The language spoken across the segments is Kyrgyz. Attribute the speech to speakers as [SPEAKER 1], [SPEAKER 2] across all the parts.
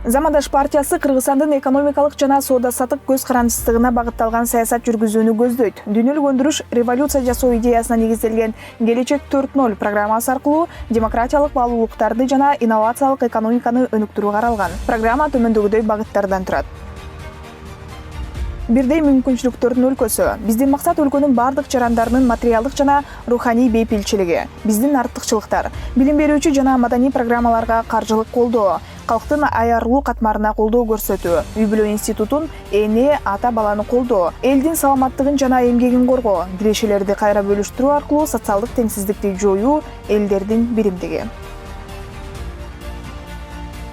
[SPEAKER 1] Замандаш партиясы Кыргызстандын экономикалык жана соода-саттык көз карандысыздыгына багытталган саясат жүргүзүүнү көздөйт. Дүйнөлүк өндүрүш революция жасоо идеясына негизделген Келечек 4.0 программасы аркылуу демократиялык баалуулуктарды жана инновациялык экономиканы өнүктүрүү каралган. Программа төмөндөгүдөй багыттардан турат. Бирдей мүмкүнчүлүктөрдүн өлкөсү. Биздин максат өлкөнүн бардык жарандарынын материалдык жана руханий бейпилчилиги. Биздин артыкчылыктар: билим берүүчү жана маданий программаларга каржылык колдоо, калктын аярлуу катмарына колдоо көрсөтүү, үй-бүлө институтун, эне, ата-баланы колдоо, элдин саламаттыгын жана эмгегин коргоо, кирешелерди кайра бөлүштүрүү аркылуу социалдык теңсиздикти жоюу, элдердин биримдиги.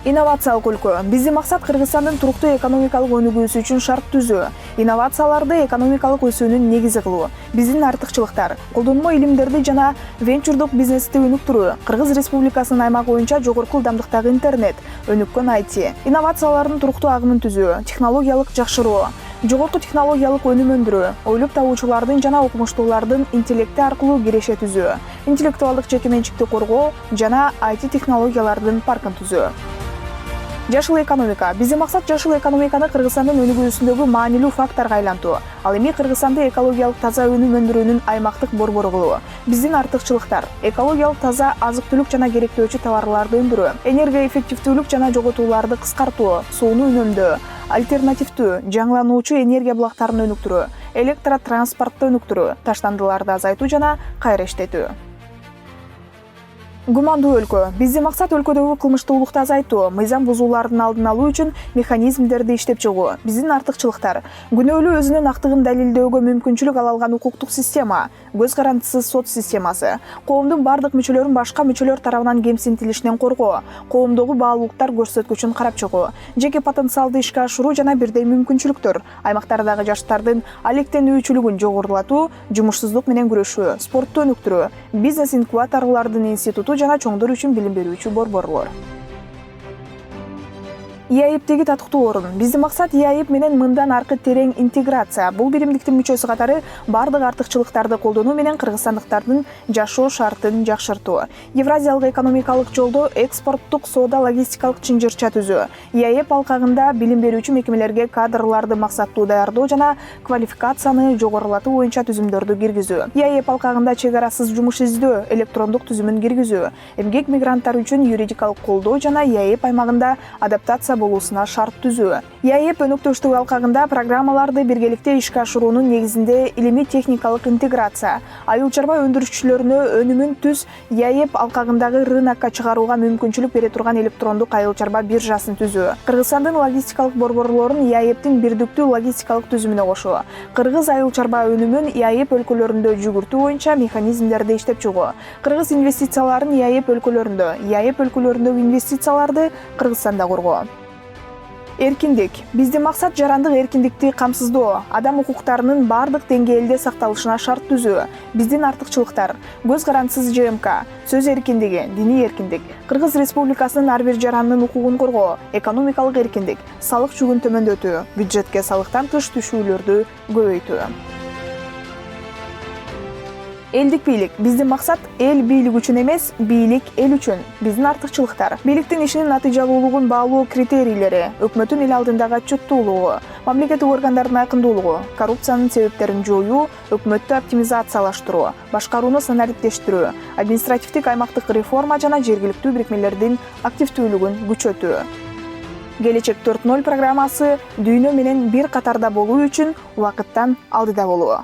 [SPEAKER 1] Инновациялык өлкө. Биздин максат Кыргызстандын туруктуу экономикалык өнүгүүсү үчүн шарт түзүү, инновацияларды экономикалык өсүүнүн негизи кылуу. Биздин артыкчылыктар: колдонмо илимдерди жана венчурдук бизнести өнүктүрүү, Кыргыз Республикасынын аймагы боюнча жогорку ылдамдыктагы интернет, өнүккөн IT, инновациялардын туруктуу агымын түзүү, технологиялык жакшыруу, жогорку технологиялык өнүм өндүрүү, ойлоп табуучулардын жана окумуштуулардын интеллекти аркылуу киреше түзүү, интеллектуалдык жеке менчикти коргоо жана IT технологиялардын паркын түзүү. Жашыл экономика. Биздин максат жашыл экономиканы Кыргызстандын өнүгүүсүндөгү маанилүү факторго айлантуу. Ал эми Кыргызстанды экологиялык таза өнүм өндүрүүнүн аймактык борбору кылуу. Биздин артыкчылыктар: экологиялык таза азык-түлүк жана керектөөчү товарларды өндүрүү, энергоэффективдүүлүк жана жоготууларды кыскартуу, сууну үнөмдөө, альтернативдүү, жаңылануучу энергия булактарын өнүктүрүү, электротранспортду өнүктүрүү, таштандыларды азайтуу жана кайра иштетүү. Гумандуу өлкө. Биздин максат өлкөдөгү кылмыштуулукту азайтуу, мыйзам бузуулардын алдын алуу үчүн механизмдерди иштеп чыгуу. Биздин артыкчылыктар: күнөөлүү өзүнүн актыгын далилдөөгө мүмкүнчүлүк ала алган укуктук система, көз карандысыз сот системасы, коомдун бардык мүчөлөрүн башка мүчөлөр тарабынан кемсинтилишинен коргоо, коомдогу баалуулуктар көрсөткүчүн карап чыгуу, жеке потенциалды ишке ашыруу жана бирдей мүмкүнчүлүктөр, аймактардагы жаштардын алектенүүчүлүгүн жогорулатуу, жумушсуздук менен күрөшүү, спортту өнүктүрүү, бизнес инкубаторлордун институту жана чоңдор үчүн билим берүүчү борборлор. ИАЭПтеги татыктуу орун. Биздин максат ИАЭП менен мындан аркы терең интеграция. Бул биримдиктин мүчөсү катары бардык артыкчылыктарды колдонуу менен кыргызстандыктардын жашоо шартын жакшыртуу. Евразиялык экономикалык жолдо экспорттук соода логистикалык чынжырча түзүү. ИАЭП алкагында билим берүүчү мекемелерге кадрларды максаттуу даярдоо жана квалификацияны жогорулатуу боюнча түзүмдөрдү киргизүү. ИАЭП алкагында чек арасыз жумуш издөө электрондук түзүмүн киргизүү. Эмгек мигранттары үчүн юридикалык колдоо жана ИАЭП аймагында адаптация болуусуна шарт түзүү. ИАЭП өнөктөштүгү алкагында программаларды биргеликте ишке ашыруунун негизинде илимий техникалык интеграция, айыл чарба өндүрүшчүлөрүнө өнүмүн түз ИАЭП алкагындагы рынокко чыгарууга мүмкүнчүлүк бере турган электрондук айыл чарба биржасын түзүү. Кыргызстандын логистикалык борборлорун ИАЭПтин бирдиктүү логистикалык түзүмүнө кошуу. Кыргыз айыл чарба өнүмүн ИАЭП өлкөлөрүндө жүгүртүү боюнча механизмдерди иштеп чыгуу. Кыргыз инвестицияларын ИАЭП өлкөлөрүндөгү инвестицияларды Кыргызстанда коргоо. Эркиндик. Биздин максат жарандык эркиндикти камсыздоо, адам укуктарынын бардык деңгээлде сакталышына шарт түзүү. Биздин артыкчылыктар: көз карандысыз ЖМК, сөз эркиндиги, диний эркиндик, Кыргыз Республикасынын ар бир жаранынын укугун коргоо, экономикалык эркиндик, салык жүгүн төмөндөтүү, бюджетке салыктан тыш түшүүлөрдү көбөйтүү. Элдик бийлик. Биздин максат эл бийлик үчүн эмес, бийлик эл үчүн. Биздин артыкчылыктар: бийликтин ишинин натыйжалуулугун баалоо критерийлери, өкмөттүн эл алдындагы отчеттуулугу, мамлекеттик органдардын айкындуулугу, коррупциянын себептерин жоюу, өкмөттү оптимизациялаштыруу, башкарууну санариптештирүү, административдик аймактык реформа жана жергиликтүү бирикмелердин активдүүлүгүн күчөтүү. Келечек 4.0 программасы дүйнө менен бир катарда болуу үчүн убакыттан алдыда болуу.